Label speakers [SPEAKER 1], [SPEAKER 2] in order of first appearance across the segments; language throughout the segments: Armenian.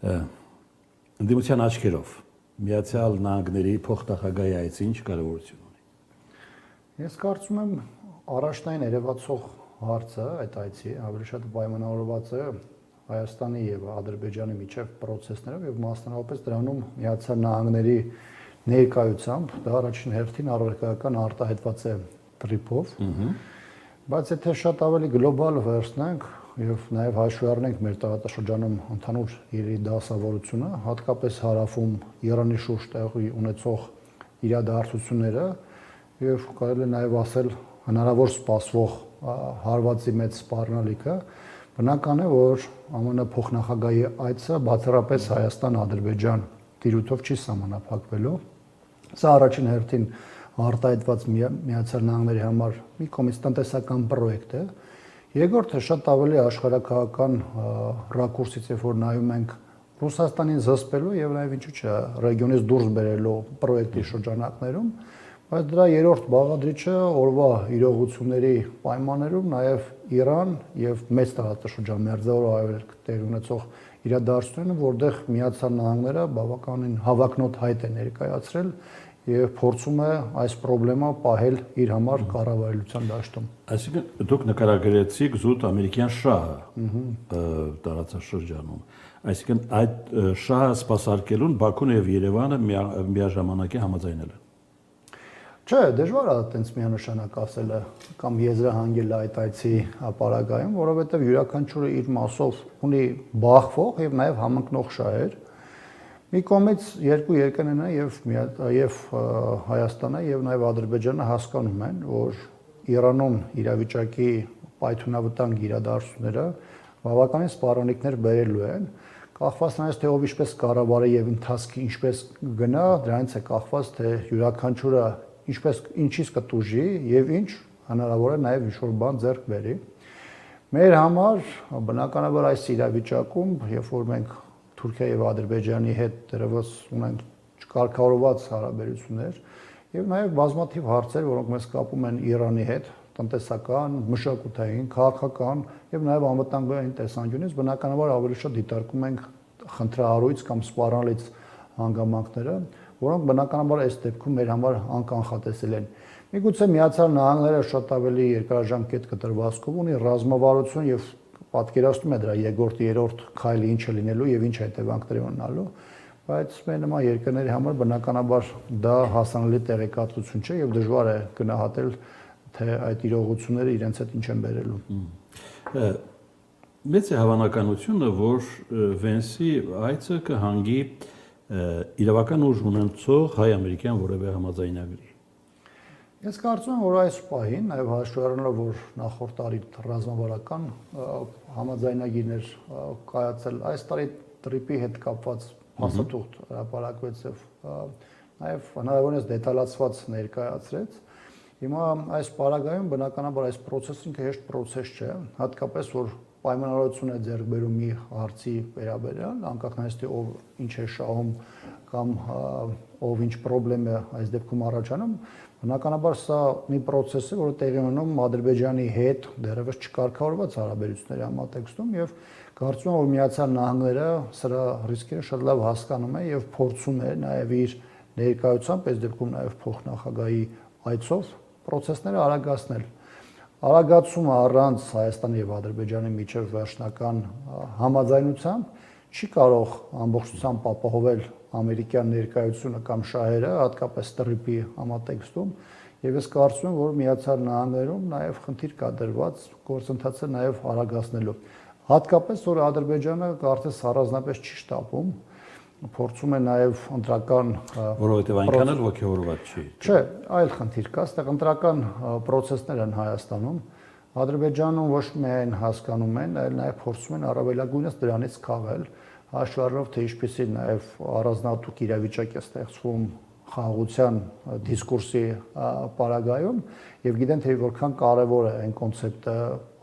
[SPEAKER 1] Ընդդիմության աչքերով Միացյալ Նահանգների փոխնախագահի այցը ինչ կարևորություն ունի։
[SPEAKER 2] Ես կարծում եմ առաջնային երևացող հարցը այդ այցի ավելի շատ պայմանավորված է Հայաստանի եւ Ադրբեջանի միջև process-ներով եւ մասնավորապես դրանում Միացյալ Նահանգների ներկայությամբ դա առաջին հերթին առարկայական արտահայտված է տրիպով, բայց եթե շատ ավելի գլոբալ վերցնենք եւ նաեւ հաշվի առնենք մեր տարածաշրջանում ընդհանուր իրի դասավորությունը, հատկապես հարավում Իրանի շուրջ տեղի ունեցող իրադարձությունները եւ կարելի է նաեւ ասել հնարավոր սպասվող հարվածի մեծ սպառնալիքը, բնական է, որ ԱՄՆ փոխնախագահի այցը բացառապես Հայաստան-Ադրբեջան տիրույթով չի սահմանափակվելու։ Սա առաջին հերթին արտահայտված Միացյալ Նահանգների համար մի կողմից տնտեսական պրոյեկտ է, երկրորդը շատ ավելի աշխարհակահական ռակուրսից է, որ նայում ենք Ռուսաստանին զսպելու եւ նաեւ ինչու՞ չէ ռեգիոնից դուրս բերելու պրոյեկտի շրջանակներում, բայց դրա երրորդ բաղադրիչը օրվա իրողությունների պայմաններում նաեւ Իրան եւ մեծ տարածաշրջան Մերձավոր Արևելք տեղի ունեցող իրադարձությունները, որտեղ Միացյալ Նահանգները բավականին հավակնոտ հայտ է ներկայացրել եւ փորձում է այս խնդրեմը պահել իր համար կառավարության դաշտում։
[SPEAKER 1] Այսինքն դուք նկարագրեցիք զուտ ամերիկյան շահը տարածաշրջանում։ Այսինքն այդ շահը սպասարկելուն Բաքուն եւ Երևանը միաժամանակ համաձայնել են։
[SPEAKER 2] Չէ, դժվար է այտենց միանշանակ ասելը կամ եզրահանգել այդ այցի ապարագայում, որովհետեւ յուրաքանչյուրը իր մասով ունի բախվող եւ նաեւ համընկնող շահեր։ Մի կողմից երկու երկրներն եւ Հայաստանը եւ նաեւ Ադրբեջանը հասկանում են, որ Իրանում իրավիճակի պայթունավտանգ իրադարձությունները բավականին սպառնալիքներ բերելու են, կախված նրանից թե ով ինչպես կառավարի եւ ընթացքի ինչպես գնա, դրանից է կախված թե յուրաքանչյուրը ինչպես ինչից կտուժի եւ ինչ հնարավոր է նաեւ ինչ-որ բան ձեռք բերի։ Մեր համար բնականաբար այս իրավիճակում, երբ որ մենք Թուրքիա եւ Ադրբեջանի հետ դեռևս ունենք կարգավորված հարաբերություններ եւ նաեւ բազմաթիվ հարցեր, որոնք մեզ կապում են Իրանի հետ, տնտեսական, մշակութային, քաղաքական եւ նաեւ անվտանգային տեսանկյունից, բնականաբար ավելի շատ դիտարկում ենք խնդրահարույց կամ սպառնալից հանգամանքները, որոնք բնականաբար այս դեպքում մեր համար անկանխատեսել են։ Միգուցե Միացյալ Նահանգները շատ ավելի երկարաժամկետ կտրվածքով ունի ռազմավարություն եւ պատկերացնում է դրա երկրորդ, երրորդ քայլը ինչ է լինելու եւ ինչ հետևանքներ ունենալու, բայց մեր նման երկրների համար բնականաբար դա հասանելի տեղեկատվություն չէ եւ դժվար է գնահատել թե այդ իրողությունները իրենց հետ ինչ են բերելու։
[SPEAKER 1] Մեծ է հավանականությունը, որ Վենսի այցը կհանգի իրավական ուժ ունեցող հայ-ամերիկյան որևէ համաձայնագրի։
[SPEAKER 2] Ես կարծում եմ, որ այս պահին, նաև հաշվի առնելով, որ նախորդ տարի ռազմավարական համաձայնագիրներ կայացել, այս տարի տրիպի հետ կապված փաստաթուղթ հրապարակվեց եւ նաև հնարավորինս դետալացված ներկայացրեց։ Հիմա այս պարագայում բնականաբար այս process-ը ինքը հեշտ process չէ, հատկապես որ պայմանավորություն է ձեռք բերում մի հարցի վերաբերյալ, անկախ նրանից թե ով ինչ է շահում կամ ով ինչ խնդրեմ է այս դեպքում առաջանում, բնականաբար սա մի process է, որը տեղի ունենում Ադրբեջանի հետ դեռևս չկարգավորված հարաբերությունների համատեքստում եւ կարծում եմ, որ Միացյալ Նահանգները սրա ռիսկերը շատ լավ հասկանում է եւ փորձում է նաեւ իր ներկայությամբ, այս դեպքում նաեւ փոխնախագահի այցով process-ները արագացնել։ Արագացումը առանց Հայաստանի եւ Ադրբեջանի միջև վերջնական համաձայնության չի կարող ամբողջությամբ ապահովել ամերիկյան ներկայությունը կամ շահերը, հատկապես տրիպի համատեքստում, եւ ես կարծում եմ, որ Միացյալ Նահանգներում նաեւ խնդիր կա դրված գործընթացը նաեւ արագացնելու։ Հատկապես որ Ադրբեջանը կարծես առանձնապես չի շտապում, փորձում է նաեւ ընտրական
[SPEAKER 1] որովհետեւ այնքան էլ ողջավորված չի։
[SPEAKER 2] Չէ, այլ խնդիր կա, այստեղ ընտրական process-ներ են Հայաստանում, Ադրբեջանում ոչ միայն հասկանում են, այլ նաեւ փորձում են առավելագույնս դրանից քաղել, հաշվի առնելով թե ինչպեսի նաեւ առանձնահատուկ իրավիճակ է ստեղծվում խաղաղության դիսկուրսի պարագայում եւ գիտեն թե որքան կարեւոր է այն կոնցեպտը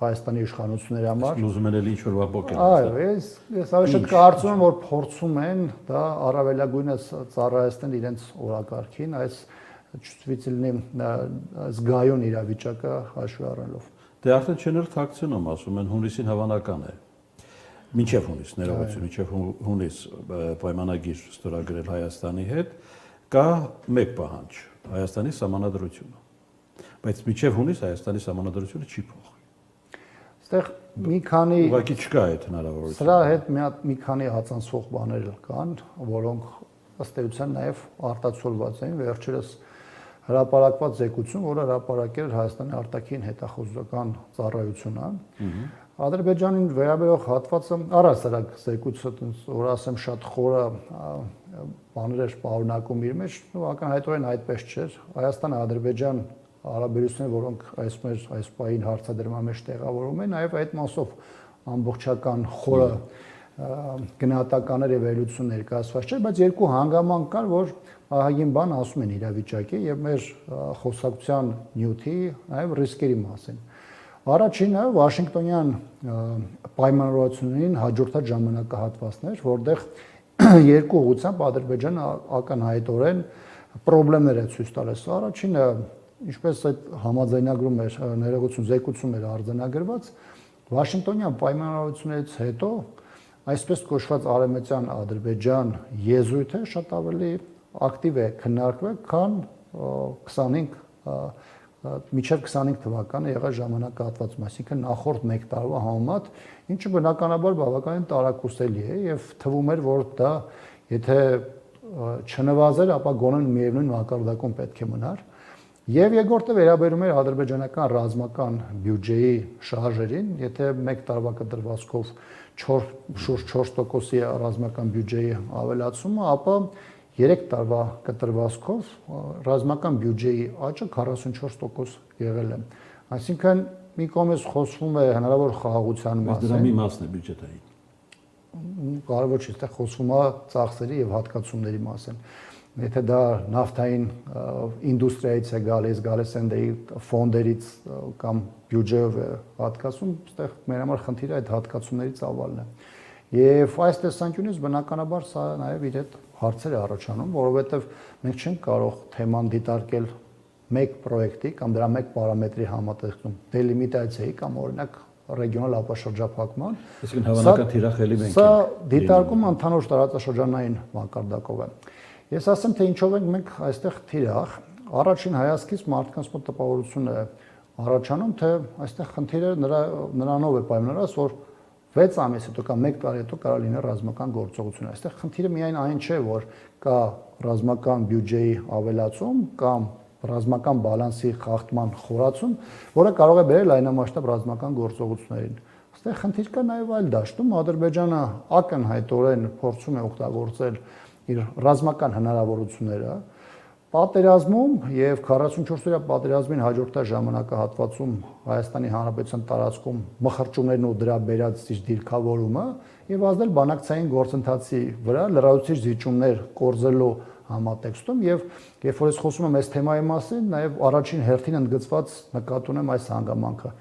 [SPEAKER 2] Հայաստանի իշխանությունների համար։
[SPEAKER 1] Ուզում են էլ ինչ-որ բապոկել։
[SPEAKER 2] Այո, ես ավելի շատ կարծում եմ, որ փորձում են դա առավելագույնս ծառայեցնել իրենց օրակարգին, այս ճշտվից լինի զգայուն իրավիճակը հաշվի առնելով։
[SPEAKER 1] Դե արդեն չներթակցնում, ասում են հունիսին հավանական է։ մինչև հունիս, ներողություն, մինչև հունիս պայմանագիր ստորագրել Հայաստանի հետ, կա մեկ պահանջ՝ Հայաստանի սահմանադրությունը։ Բայց մինչև հունիս Հայաստանի սահմանադրությունը չի փոխի։
[SPEAKER 2] Այստեղ մի քանի
[SPEAKER 1] ուղղակի չկա այդ հնարավորությունը։
[SPEAKER 2] Սրա հետ մի քանի հացանցող բաներ կան, որոնք ըստ էության նաև արտացոլված էին վերջերս հրապարակված զեկույցում, որը հրապարակել էր Հայաստանի արտաքին հետախուզական ծառայությունը։ Ադրբեջանին վերաբերող հատվածը առհասարակ զեկույցը, որ ասեմ, շատ խորը բաներ էր պարունակում իր մեջ, ակնհայտորեն այդպես չէր։ Հայաստան-Ադրբեջան հարաբերությունները, որոնք այս պահին հարցադրման մեջ տեղավորվում են, նաև այդ մասով ամբողջական խորը գնահատականներ եւ վերլուծություն ներկայացված չէ, բայց երկու հանգամանք կար, որ ահագին բան ասում են իրավիճակի եւ մեր խոսակցության նյութի նաև ռիսկերի մասին։ Առաջինը Վաշինգտոնյան պայմանավորվածություններին հաջորդած ժամանակահատվածներ, որտեղ երկու ուղղությամբ Ադրբեջանը ակնհայտորեն խնդիրներ է ցույց տալիս։ Առաջինը, ինչպես այդ համաձայնագրում էր, ներողություն, զեկույցում էր արձանագրված, Վաշինգտոնյան պայմանավորվածություններից հետո այսպես կոչված արևմտյան Ադրբեջան եզրույթը շատ ավելի ակտիվ է քննարկվել, քան 25 թվականը եղած ժամանակահատվածում, այսինքն նախորդ 1 տարվա համեմատ, ինչը բնականաբար բավականին տարակուսելի է եւ թվում էր, որ դա եթե չնվազեր, ապա գոնե միևնույն մակարդակում պետք է մնար։ Եվ երկրորդը վերաբերում էր ադրբեջանական ռազմական բյուջեի շարժերին, եթե 1 տարվա կտրվածքով շուրջ 4%-ի ռազմական բյուջեի ավելացումը, ապա 3 տարվա կտրվածքով ռազմական բյուջեի աճը 44% եղել է։ Այսինքն մի կողմից խոսվում է հնարավոր խաղաղության մասին։
[SPEAKER 1] Դրա մի մասն է բյուջետային։
[SPEAKER 2] Կարևոր չէ, այստեղ խոսվում է ծախսերի եւ հատկացումների մասին։ Եթե դա նավթային ինդուստրիայից է գալիս են դերի ֆոնդերից կամ բյուջեով է հատկացում, այստեղ մեր համար խնդիրը այդ հատկացումներից ավալն է։ Եվ այս տեսանկյունից բնականաբար սա նաև իր հետ հարցեր է առաջանում, որովհետև մենք չենք կարող թեման դիտարկել մեկ պրոյեկտի կամ դրա մեկ պարամետրի համատեքստում, դելիմիտացիայի կամ օրինակ ռեգիոնալ ապաշրջափակման։
[SPEAKER 1] Այսինքն հավանական թիրախելի մենք
[SPEAKER 2] սա դիտարկումը ընդհանուր տարածաշրջանային մակարդակով է։ Ես ասեմ, թե ինչով ենք մենք այստեղ թիրախ, առաջին հայացքից մարդկանց մոտ տպավորություն է առաջանում, թե այստեղ խնդիրը նրանով է պայմանավորված, որ 6 ամիս հետո կամ 1 տարի հետո կարող լինի ռազմական գործողություն։ Այստեղ խնդիրը միայն այն չէ, որ կա ռազմական բյուջեի ավելացում կամ ռազմական բալանսի խախտման խորացում, որը կարող է բերել լայնամասշտաբ ռազմական գործողություններին։ Այստեղ խնդիր կա նաև այլ դաշտում, Ադրբեջանը ակնհայտորեն փորձում է օգտագործել իր ռազմական հնարավորությունները պատերազմում եւ 44-օրյա պատերազմին հաջորդած ժամանակահատվածում Հայաստանի Հանրապետության տարածքում մխրճումներն ու դրա բերած դիրքավորումը եւ ազդել բանակցային գործընթացի վրա լրացուցիչ զիջումներ կորզելու համատեքստում եւ երբ որ ես խոսում եմ այս թեմայի մասին, նաեւ առաջին հերթին ընդգծված նկատի ունեմ այս հանգամանքը։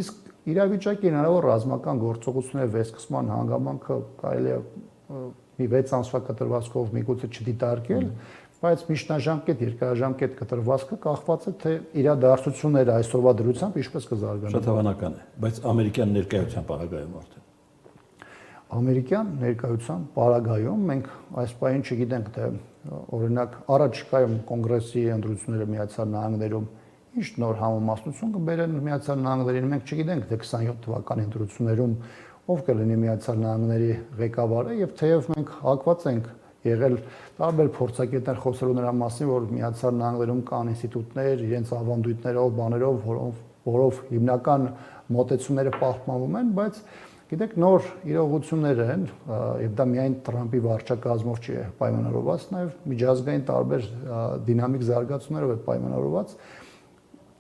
[SPEAKER 2] Իսկ իրավիճակի հնարավոր ռազմական գործողությունների վերսկսման հանգամանքը կարելի է մի 6 ամսվա կտրվածքով միգուցե չդիտարկել, բայց միջնաժամկետ, երկարաժամկետ կտրվածքը կախված է թե իրադարձությունները այսօրվա դրությամբ ինչպես կզարգանան։
[SPEAKER 1] Շատ հավանական է, բայց ամերիկյան ներկայության պարագայում արդեն։
[SPEAKER 2] Ամերիկյան ներկայության պարագայում մենք այս պահին չգիտենք, թե օրինակ առաջիկայում կոնգրեսի ընտրությունները Միացյալ Նահանգներում ինչ նոր համամասնություն կբերեն Միացյալ Նահանգներին, մենք չգիտենք, թե 27 թվականի ընտրություններում ով կլինի Միացյալ Նահանգների ղեկավարը եւ թեև մենք հակված ենք եղել տարբեր փորձագետներ խոսելու նրա մասին, որ Միացյալ Նահանգներում կան ինստիտուտներ, իրենց ավանդույթներով, բաներով, որով հիմնական մոտեցումները պահպանվում են, բայց գիտեք, նոր իրողություններ են եւ դա միայն Թրամփի վարչակազմով չի պայմանավորված, նաեւ միջազգային տարբեր դինամիկ զարգացումներով է պայմանավորված,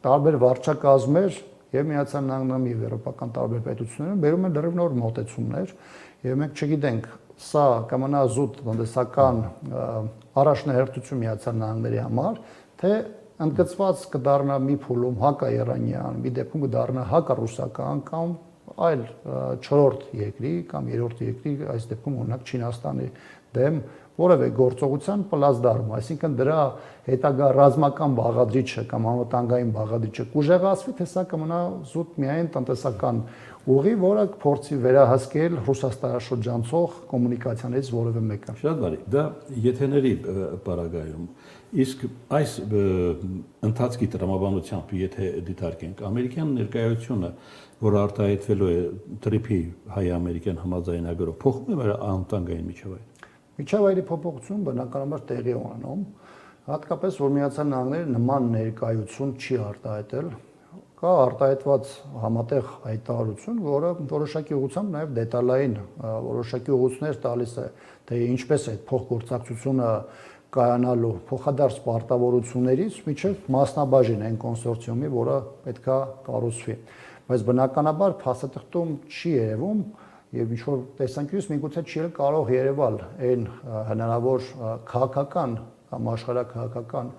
[SPEAKER 2] տարբեր վարչակազմեր եւ Միացյալ Նահանգներում եւ եվրոպական տարբեր պետություններում բերում են լրիվ նոր մոտեցումներ եւ մենք չգիտենք սա կմնա զուտ տնտեսական առաջնահերթություն Միացյալ Նահանգների համար, թե ընդգծված կդառնա մի փուլում հակաիրանյան, մի դեպքում կդառնա հակառուսական կամ այլ 4-րդ երկրի կամ 3-րդ երկրի, այս դեպքում օրինակ Չինաստանի դեմ որևէ գործողության պլազդարում, այսինքն դրա հետագա ռազմական բաղադրիչը կամ անվտանգային բաղադրիչը կուժեղացվի, թե սա կմնա զուտ միայն տնտեսական ուղի, որը փորձի վերահսկել Ռուսաստանաշրջանցող կոմունիկացիաներից որևէ մեկը։
[SPEAKER 1] Շատ բարի, դա եթեների պարագայում, իսկ այս ընթացքի տրամաբանությամբ, եթե դիտարկենք, ամերիկյան ներկայությունը, որը արտահայտվելու է տրիփի հայ-ամերիկյան համաձայնագրով, փոխում է անվտանգային միջավայրը։
[SPEAKER 2] Միջավայրի փոփոխություն բնականաբար տեղի ունենում, հատկապես որ Միացյալ Նահանգները նման ներկայություն չի արտահայտել, կա արտահայտված համատեղ հայտարարություն, որը որոշակի ուղղությամբ նաև դետալային որոշակի ուղղություններ տալիս է, թե ինչպես է փոխգործակցությունը կայանալու փոխադարձ պարտավորություններից միջև մասնաբաժին այն կոնսորցիումի, որը պետքա կառուցվի։ Բայց բնականաբար փաստաթղթում չի երևում եւ ինչ որ տեսանկյունից միգուցե չի կարող երևալ այն հնարավոր քաղաքական կամ աշխարհակաղակական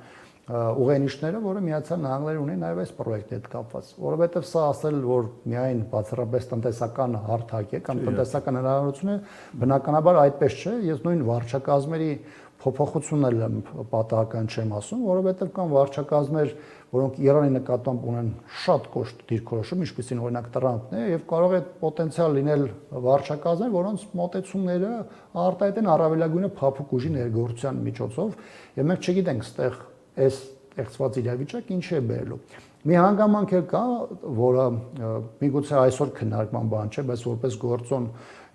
[SPEAKER 2] ուղենիշները, որը Միացյալ Նահանգները ունի նաև այս պրոյեկտի հետ կապված, որովհետև սա ասել, որ միայն բացառապես տնտեսական հարթակ է կամ տնտեսական հնարավորություն է, բնականաբար այդպես չէ, ես նույն վարչակազմերի փոփոխությունն եմ պատահական չեմ ասում, որովհետև կան վարչակազմեր, որոնք Իրանի նկատմամբ ունեն շատ կոշտ դիրքորոշում, ինչպիսին օրինակ Տրամփն է, եւ կարող է պոտենցիալ լինել վարչակազմեր, որոնց մոտեցումները արտահայտեն առավելագույնը փափուկ ուժի ներգործության միջոցով, եւ մենք չգիտենք ստեղ այս ստեղծված իրավիճակը ինչ է բերելու։ Մի հանգամանք էլ կա, որը միգուցե այսօր քննարկման բան չէ, բայց որպես գործոն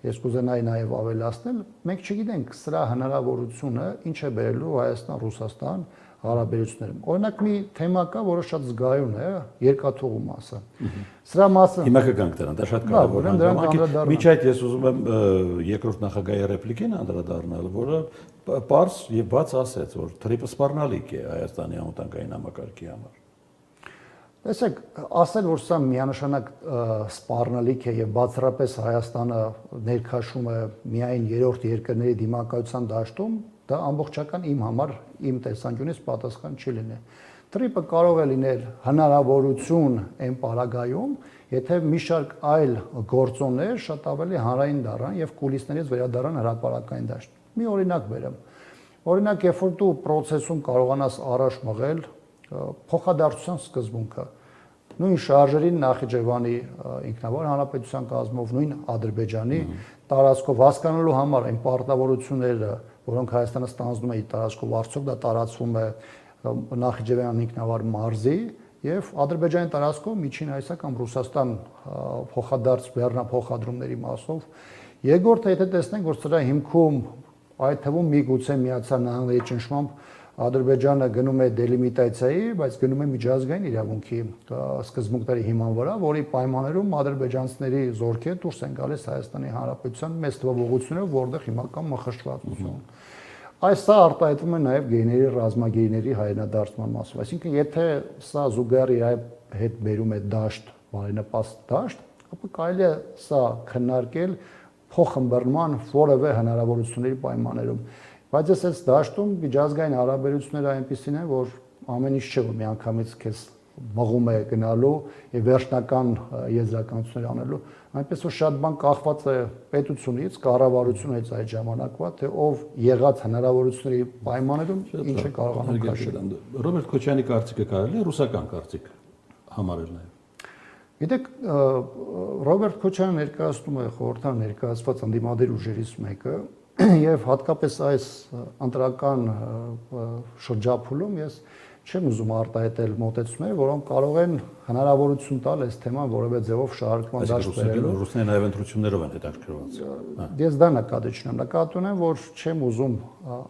[SPEAKER 2] ես կուզենայի նաև ավելացնել, մենք չգիտենք սրա հնարավորությունը ինչ է բերելու Հայաստան-Ռուսաստան հարաբերություններում։ Օրինակ մի թեմա կա, որը շատ զգայուն է, երկաթուղու մասը։ Սրա մասը
[SPEAKER 1] Հիմա կգանք դրան, դա շատ կարևոր է։ Միջ այդ ես ուզում եմ երկրորդ նախագահի ռեպլիկին անդրադառնալ, որը պարզ եւ բաց ասեց, որ թրիփը սպառնալիք է Հայաստանի անվտանգային համակարգի համար։
[SPEAKER 2] Տեսեք, ասել, որ սա միանշանակ սպառնալիք է եւ բացառապես Հայաստանը ներքաշում է միայն երրորդ երկրների դիմակայության դաշտում, դա ամբողջական իմ համար, իմ տեսանկյունից պատասխան չի լինի։ Տրիպը կարող է լինել հնարավորություն այն պարագայում, եթե մի շարք այլ գործոններ շատ ավելի հանրային դառնան եւ կուլիսներից վերադառնան հրապարակային դաշտ։ Մի օրինակ բերեմ։ Օրինակ, երբ որ դու process-ում կարողանաս առաջ մղել փոխադարձության սկզբունքը, նույն շարժերին Նախիջևանի ինքնավար հանրապետության կազմով, նույն Ադրբեջանի տարածքով հասկանալու համար այն պարտավորությունները, որոնք Հայաստանը ստանձնում է իր տարածքով, արդյոք դա տարածվում է Նախիջևանի ինքնավար մարզի եւ Ադրբեջանի տարածքով միջին Հայաստան կամ Ռուսաստան փոխադարձ բեռնափոխադրումների մասով։ Երկրորդը, եթե տեսնենք, որ սրա հիմքում այդ թվում միգուցե Միացյալ Նահանգների ճնշմամբ Ադրբեջանը գնում է դելիմիտացիայի, բայց գնում է միջազգային իրավունքի սկզբունքների հիման վրա, որի պայմաններում ադրբեջանցիների զորքերը դուրս են գալիս Հայաստանի Հանրապետության մեծ թվով ուղղություններով, որտեղ հիմա կա մխշտվածություն։ Այս սա արտահայտվում է նաև գեների ռազմագերիների հայրենադարձման մասով։ Այսինքն, եթե սա զուգահեռ իր հետ բերում է դաշտ, բարենպաստ դաշտ, ապա կարելի է սա քննարկել փոխըմբռնման որևէ հնարավորությունների պայմաններում։ Բայց ես այս դաշտում միջազգային հարաբերությունները այնպիսին են, որ ամեն ինչ չէ, որ միանգամից քեզ մղում է գնալու եւ վերջնական եզրականություններ անելու, այնպես որ շատ բան կախված է պետությունից, կառավարությունից այդ ժամանակվա, թե ով եղած հնարավորությունների պայմաններում ինչ է կարողանում քաշել։
[SPEAKER 1] Ռոբերտ Քոչյանի կարծիքը կարելի է ռուսական կարծիք համարել նաեւ։
[SPEAKER 2] Գիտեք, Ռոբերտ Քոչյանը ներկայացնում է խորհրդան ներկայացված ընդդիմադիր ուժերից մեկը եւ հատկապես այս ընտրական շրջափուլում ես չեմ ուզում արտահայտել մոտեցումներ, որոնք կարող են հնարավորություն տալ այս թեման որևէ ձևով շարժման դաշտ բերելու։
[SPEAKER 1] Ռուսները նաեւ ընտրություններով են հետաքրքրված։
[SPEAKER 2] Ես դա նկատի չունեմ, նկատի ունեմ, որ չեմ ուզում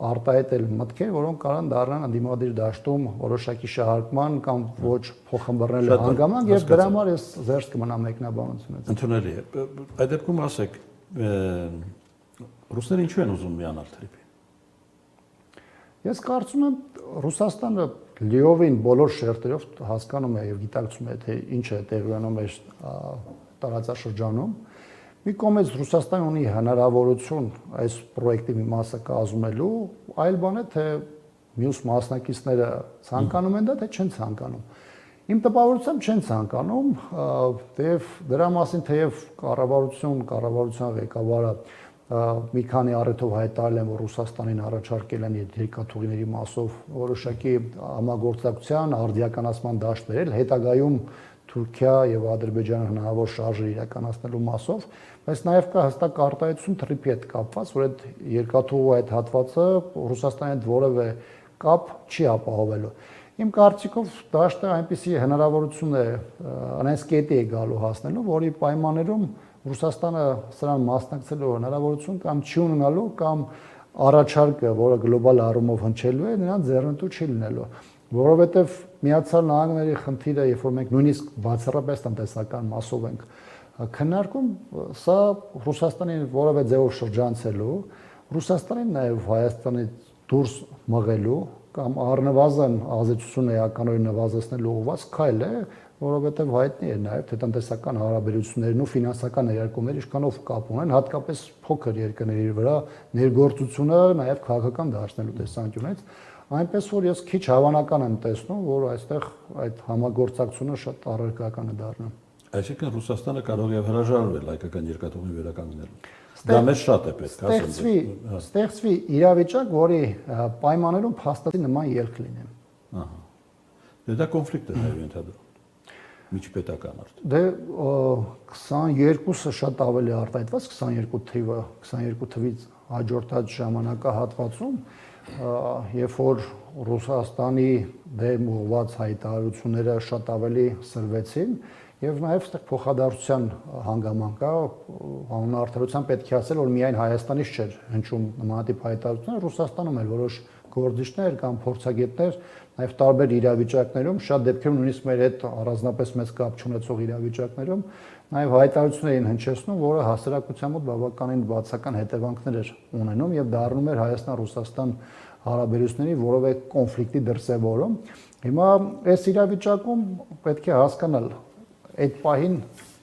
[SPEAKER 2] արտահայտել մտքեր, որոնք կարող դառնան ընդդիմադիր դաշտում որոշակի շահարկման կամ ոչ փոխըմբռնելու հանգամանք եւ դրա համար ես զերծ կմնամ մեկնաբանությունից։
[SPEAKER 1] Ընդունելի է։ Այդ դեպքում ասեք, ռուսները ինչու են ուզում միանալ թրիփին։
[SPEAKER 2] Ես կարծում եմ Ռուսաստանը լիովին բոլոր շերտերով հասկանում է եւ գիտակցում է, թե ինչ է տեղի ունենում այս տարածաշրջանում։ Մի կողմից Ռուսաստանը ունի հնարավորություն այս պրոյեկտի մի մասը կազմելու, այլ բան է, թե մյուս մասնակիցները ցանկանում են դա, թե չեն ցանկանում։ Իմ տպավորությամբ չեն ցանկանում, թեև դրա մասին թեև կառավարության ղեկավարը մի քանի առիթով հայտարարել են, որ Ռուսաստանին առաջարկել են երկաթուղիների մասով որոշակի համագործակցության, արդիականացման դաշտ բերել, հետագայում Թուրքիա եւ Ադրբեջանը հնարավոր շարժեր իրականացնելու մասով, բայց նաեւ կա հստակ արտահայտություն թրիփի հետ կապված, որ այդ երկաթուղու այդ հատվածը Ռուսաստանի հետ որևէ կապ չի ապահովելու։ Իմ կարծիքով դաշտը այնպիսի հնարավորություն է անես կետի է գալու հասնելու, որի պայմաններում Ռուսաստանը սրան մասնակցելու հնարավորություն կամ չի ունենալու կամ առաջարկը, որը գլոբալ առումով հնչելու է, նրան ձեռնտու չի լինելու, որովհետև Միացյալ Նահանգների խնդիրը, երբ որ մենք նույնիսկ բացառապես տնտեսական մասով ենք քննարկում, սա Ռուսաստանին որևէ ձևով շրջանցելու, Ռուսաստանին նաև Հայաստանի դուրս մղելու կամ առնվազն ազդեցությունը էականորեն նվազեցնելու ուղղված քայլ է, որովհետև հայտնի է նաև թե տնտեսական հարաբերություններն ու ֆինանսական ներարկումները ինչքանով կապ ունեն, հատկապես փոքր երկրների վրա ներգործությունը նաև քաղաքական դարձնելու տեսանկյունից, այնպես որ ես քիչ հավանական եմ տեսնում, որ այստեղ այդ համագործակցությունը շատ առարկական է դառնա։
[SPEAKER 1] Այսինքն Ռուսաստանը կարող է հրաժարվել հայկական երկաթուղին վերականգնելու։ Դա մեծ շատ է պետք, ասեմ։
[SPEAKER 2] Ստեղծվի իրավիճակ, որի պայմաններում փաստացի նման ելք լինեն։
[SPEAKER 1] Ահա։ Դա կոնֆլիկտ է նաև ընդհանրում։ Միջպետական արդեն։
[SPEAKER 2] Դե 22-ը շատ ավելի արտահայտված, 22 թիվը, 22 թվից հաջորդած ժամանակահատվածում, երբ որ Ռուսաստանի դեմ ուղղված հայտարարությունները շատ ավելի սրվեցին, եւ նաեւ այստեղ փոխադարձության հանգաման կա, անուն արդարության պետք է ասել, որ միայն Հայաստանից չէր հնչում նմանատիպ հայտարարություններ, Ռուսաստանում էլ որոշ գործիչներ կամ փորձագետներ նաեւ տարբեր իրավիճակներում, շատ դեպքերում նույնիսկ մեր հետ առանձնապես մեծ կապ չունեցող իրավիճակներում նաեւ հայտարարություններ էին հնչեցնում, որը հասարակության մոտ բավականին բացական հետևանքներ էր ունենում եւ դառնում էր Հայաստան-Ռուսաստան հարաբերությունների որևէ կոնֆլիկտի դրսևորում։ Հիմա այս իրավիճակում պետք է հասկանալ այդ պահին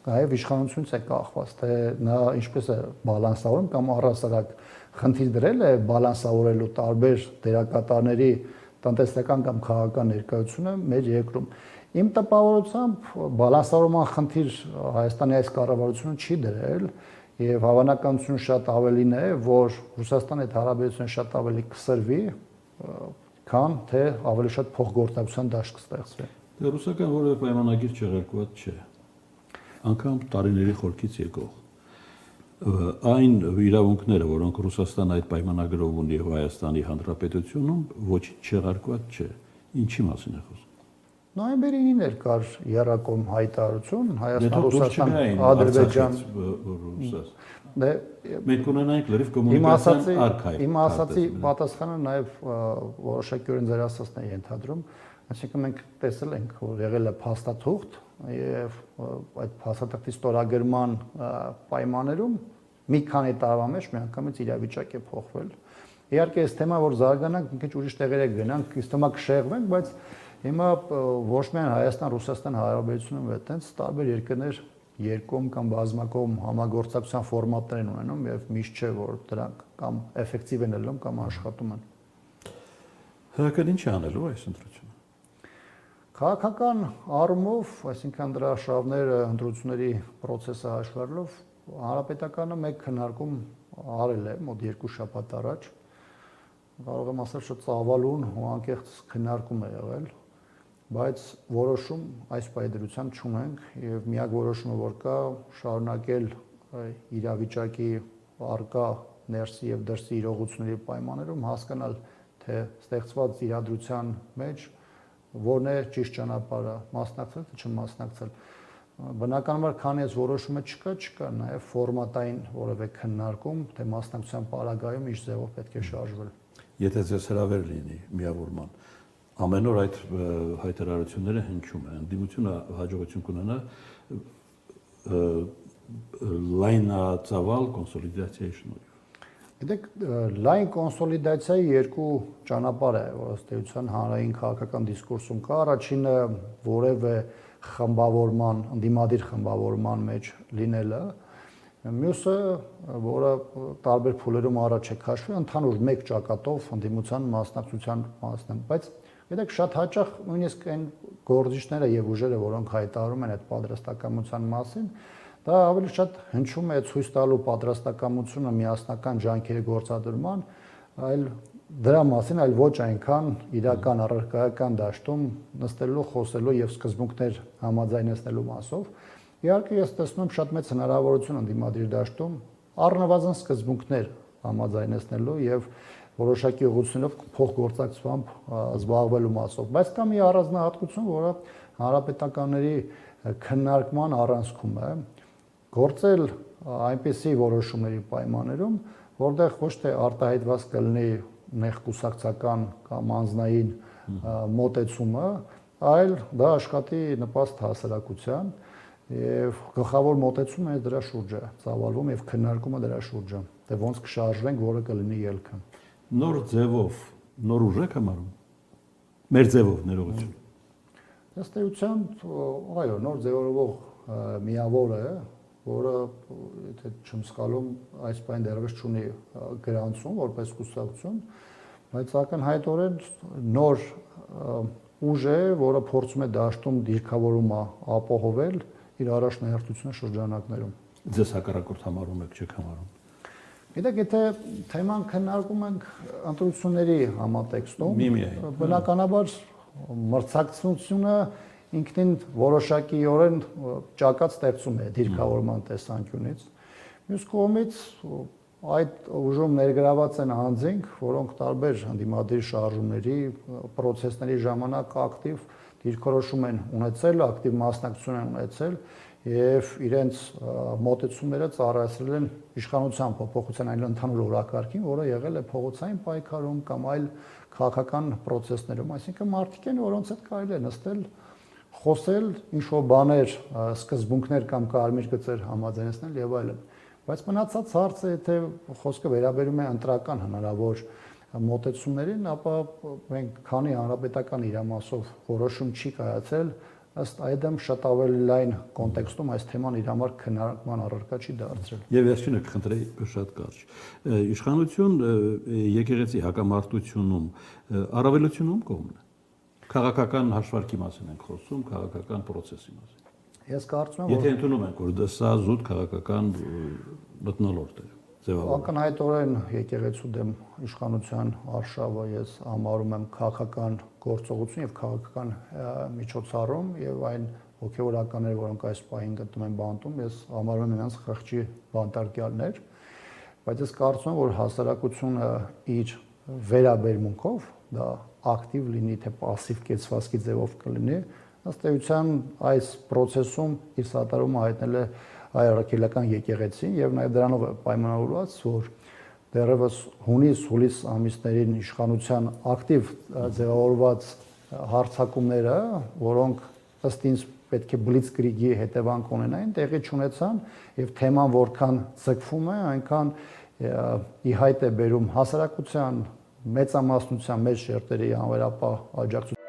[SPEAKER 2] նաև իշխանությունից է կախված, թե նա ինչպես է բալանսավորում կամ առհասարակ խնդիր դրել է բալանսավորելու տարբեր դերակատարների տնտեսական կամ քաղաքական ներկայությունը մեր երկրում։ Իմ տպավորությամբ բալանսավորման խնդիր Հայաստանի այս կառավարությունը չի դրել եւ հավանականությունը շատ ավելին է, որ Ռուսաստանի հետ հարաբերությունը շատ ավելի կսրվի, քան թե ավելի շատ փոխգործակցության դաշտ կստեղծվի։
[SPEAKER 1] Ռուսական որևէ պայմանագիր չեղարկված չէ։ Անկամ տարիների խորքից եկող այն իրավունքները, որոնք Ռուսաստանը այդ պայմանագրով ունի եւ Հայաստանի Հանրապետությունում, ոչինչ չեղարկված չէ։ Ինչի մասին է խոսքը։
[SPEAKER 2] Նոյեմբերի 9-ին էր կար երակոմ հայտարարություն Հայաստան-Ռուսաստան Ադրբեջան Դե
[SPEAKER 1] մենք ունենանք լրիվ կոմունիկացիան արքայ։
[SPEAKER 2] Իմ ասացի պատասխանը նաև որոշակիորեն ձեր ասածն է ենթադրում, այսինքն մենք տեսել ենք, որ եղել է փաստաթուղթ եւ այդ փաստաթղթի ստորագրման պայմաններում մի քանի տարվա մեջ միանգամից իրավիճակ է փոխվել։ Իհարկե, այս թեմա որ զարգանանք, մի քիչ ուրիշ տեղեր գնանք, իսկ թեմա կշեղվենք, բայց հիմա ոչ միայն Հայաստան-Ռուսաստան հարաբերությունում է, այտենց տարբեր երկրներ երկում կամ բազմակողմ համագործակցության ֆորմատներ են ունենում եւ միշտ չէ որ դրանք կամ էֆեկտիվ են ելնում կամ աշխատում են։
[SPEAKER 1] Հակն ինչ է անելու այս ընտրությունը։
[SPEAKER 2] Քաղաքական առումով, այսինքն դրա շահները ընտրությունների process-ը հաշվառելով, հանրապետականը մեկ քննարկում արել է մոտ 2 շաբաթ առաջ։ Կարող եմ ասել շատ ծավալուն ու անկեղծ քննարկում է եղել, բայց որոշում այս պայդրությամբ չունենք եւ միակ որոշումը որ կա շարունակել իրավիճակի արկա ներսի եւ դրսի իրողությունների պայմաններում հասկանալ թե ստեղծված իրադրության մեջ որն է ճիշտ ճանապարհը մասնակցել թե չմասնակցել բնականաբար քանի այս որոշումը չկա նաեւ ֆորմատային որևէ քննարկում թե մասնակցության պարագայում ինչ ձևով պետք է շարժվել
[SPEAKER 1] եթե ձեզ հրավեր լինի միավորման ամեն օր այդ հայտարարությունները հնչում են ընդդիմությունը հաջողություն կունենա լայնածավալ կոնսոլիդացիայի շնորհիվ
[SPEAKER 2] Գիտեք, լայն կոնսոլիդացիայի երկու ճանապարհ է, որ ըստ էության հանրային քաղաքական դիսկուրսում կա։ Առաջինը որևէ խմբավորման, ընդդիմադիր խմբավորման մեջ լինելը, մյուսը, որը տարբեր փուլերում առաջ է քաշվել, ընդհանուր մեկ ճակատով ընդդիմության մասնակցության մասն, բայց գիտեք, շատ հաճախ նույնիսկ այն գործիչները եւ ուժերը, որոնք հայտարարում են այդ պատրաստակամության մասին, դա ավելի շատ հնչում է ցույց տալու պատրաստակամությունը միասնական ջանքերի գործադրման, այլ դրա մասին այլ ոչ այնքան իրական առարկայական դաշտում նստելու, խոսելու եւ սկզբունքներ համաձայնեցնելու մասով։ Իհարկե ես տեսնում շատ մեծ հնարավորություն ընդդիմադիր դաշտում առնվազն սկզբունքներ համաձայնեցնելու եւ որոշակի ուղղությունով փոխգործակցությամբ զբաղվելու մասով, բայց կա մի առանձնահատկություն, որը հանրապետականների քննարկման առանցքում է, գործել այնպիսի որոշումների պայմաններում, որտեղ ոչ թե արտահայտված կլինի նեղ կուսակցական կամ անձնային մոտեցումը, այլ դա աշխատի նպաստ հասարակության եւ գլխավոր մոտեցումը դրա շուրջ է ծավալվում եւ քննարկումը դրա շուրջ է, թե ոնց կշարժվենք, որը կլինի ելքը։
[SPEAKER 1] Նոր ձևով, նոր ուժ եք համարում։ Մեր ձևով ներողություն։
[SPEAKER 2] Ըստ էության, այո, նոր ձևով միավոր է, որը եթե չեմ սխալվում, այս բան դեռևս չունի գրանցում որպես կուսակցություն, բայց ակնհայտորեն նոր ուժ է, որը փորձում է դաշտում դիրքավորումը ապահովել իր առաջնահերթությունը շրջանակներում։
[SPEAKER 1] Ձեզ հակառակորդ համարում եք, չեք համարում։
[SPEAKER 2] Գիտեք, եթե թեման քննարկում ենք ընտրությունների համատեքստում, բնականաբար մրցակցությունը ինքնին որոշակիորեն ճակատ ստեղծում է դիրքավորման տեսանկյունից։ Մյուս կողմից այդ ուժում ներգրաված են անձինք, որոնք տարբեր ընդդիմադիր շարժումների, պրոցեսների ժամանակ ակտիվ դիրքորոշում են ունեցել, ակտիվ մասնակցություն են ունեցել եւ իրենց մոտեցումները ծառայեցրել են իշխանության փոփոխության այլ ընդհանուր օրակարգին, որը եղել է փողոցային պայքարում կամ այլ քաղաքական պրոցեսներում, այսինքն մարդիկ են, որոնց հետ կարելի է նստել, խոսել, ինչ-որ բաներ, սկզբունքներ կամ կարմիր գծեր համաձայնեցնել եւ այլն։ Բայց մնացած հարցը, եթե խոսքը վերաբերում է ընտրական հնարավոր մոտեցումներին, ապա մենք քանի հանրապետական իրամասով որոշում չի կայացել, ըստ այդմ շատ ավելի լայն կոնտեքստում այս թեման իր համար քննարկման առարկա չի դարձրել։
[SPEAKER 1] Եվ վերջինը կխնդրեի շատ կարճ։ Իշխանություն եկեղեցի հակամարտությունում առավելությունում կողմն է։ Քաղաքական հաշվարկի մասին ենք խոսում, քաղաքական process-ի մասին։
[SPEAKER 2] Ես կարծում եմ,
[SPEAKER 1] որ եթե ընդունում ենք, որ դա զուտ քաղաքական մթնոլորտ է։
[SPEAKER 2] Ակնհայտորեն եկեղեցու դեմ իշխանության արշավը ես համարում եմ քաղաքական գործողություն եւ քաղաքական միջոցառում եւ այն հոգեվորականները, որոնք այս պահին գտնվում են բանտում, ես համարում եմ նրանց խղճի բանտարկյալներ, բայց ես կարծում եմ, որ հասարակությունը իր վերաբերմունքով դա ակտիվ լինի, թե пассив կեցվածքի ձևով կլինի, ըստ էության այս process-ում իր սատարումը հայտնել է այ առաքելական եկեղեցին եւ նաեւ դրանով պայմանավորված, որ դեռևս հունիս-հուլիս ամիսներին իշխանության ակտիվ ձևավորված հարձակումները, որոնք ըստ ինձ պետք է բլիցկրիգի հետևանք ունենային, տեղի չունեցան եւ թեման որքան ձգվում է, այնքան ի հայտ է բերում հասարակության մեծամասնության մեծ շերտերի անվերապահ աջակցություն